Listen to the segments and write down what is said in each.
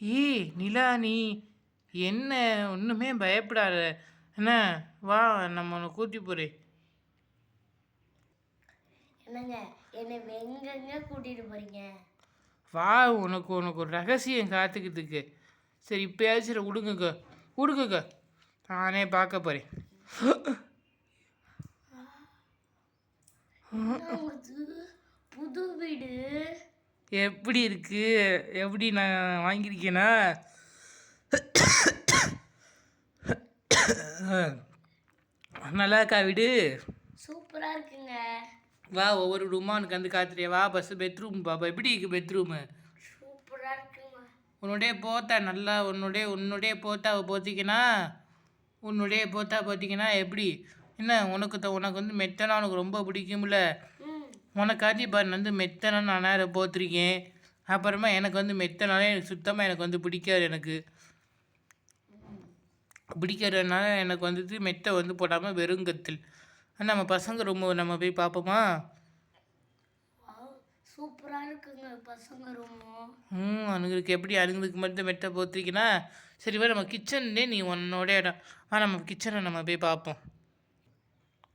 ஏய் நிலா நீ என்ன ஒன்றுமே பயப்படாத என்ன வா நம்ம உன்னை கூட்டி போகிறேன். என்னங்க என்னை எங்கெங்க கூட்டிட்டு போறீங்க? வா உனக்கு உனக்கு ஒரு ரகசியம் காத்துக்கிட்டு. சரி இப்போயாச்சும் சரி விடுங்கங்க விடுங்கங்க, நானே பார்க்க போகிறேன். புது வீடு எப்படி இருக்கு? எப்படி நான் வாங்கியிருக்கேனா? நல்லா இருக்கா வீடு? சூப்பரா இருக்குங்க. வா ஒவ்வொரு ரூமா உனக்கு வந்து காத்துறியா? வா ஃபஸ்ட்டு பெட்ரூம் பாப்பா. எப்படி இருக்கு பெட்ரூமு? சூப்பரா இருக்குங்க. உன்னுடைய போத்தா நல்லா உன்னுடைய போத்தாவை போத்திக்கினா எப்படி என்ன உனக்கு வந்து மெத்தனா உனக்கு ரொம்ப பிடிக்கும்ல. உனக்காண்டி பாரு வந்து மெத்தனா நான் நேரம் போத்திருக்கேன். அப்புறமா எனக்கு வந்து மெத்தனாலே எனக்கு சுத்தமாக எனக்கு வந்து பிடிக்கிறதுனால எனக்கு வந்துட்டு மெத்தை வந்து போடாமல் வெறுங்கத்தில். நம்ம பசங்க ரூம் நம்ம போய் பார்ப்போமா? சூப்பரா இருக்குங்க பசங்க ரூமும். அதுங்களுக்கு எப்படி அதுங்களுக்கு மட்டும் மெத்தை போத்திருக்கீங்கன்னா சரி வா நம்ம கிச்சன்லேயே நீ உன்னோட இடம். நம்ம கிச்சனை நம்ம போய் பார்ப்போம்.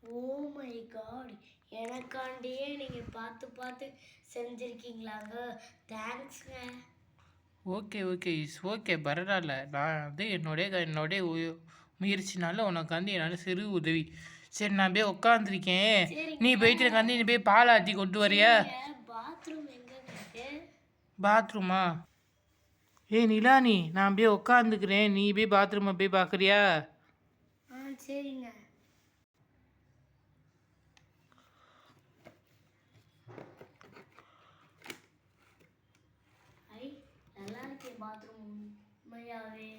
ஓ மை காட், எனக்காண்டியே நீங்க பார்த்து பார்த்து செஞ்சிருக்கீங்களாங்க. தேங்க்ஸ்ங்க. ஓகே ஓகே இஸ் ஓகே பரவாயில்ல. நான் வந்து என்னுடைய முயற்சினால உனக்காண்டி என்னால் சிறு உதவி. சரி நான் போய் உட்காந்துருக்கேன். நீ போயிட்டு நீ போய் பால் ஆற்றி கொண்டு வரியா? பாத்ரூம் எங்க இருக்கு? பாத்ரூமா? நிலா நீ நான் போய் உட்காந்துக்கிறேன், நீ போய் பாத்ரூமை போய் பார்க்குறியா? சரிங்க. நல்லா இருக்கே பாத்ரூம் உண்மையாவே.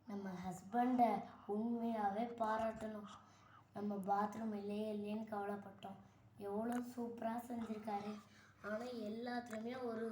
நம்ம ஹஸ்பண்டை உண்மையாகவே பாராட்டணும். நம்ம பாத்ரூம் இல்லையேன்னு கவலைப்பட்டோம். எவ்வளோ சூப்பராக செஞ்சுருக்காரு. ஆனால் எல்லாத்துலேயுமே ஒரு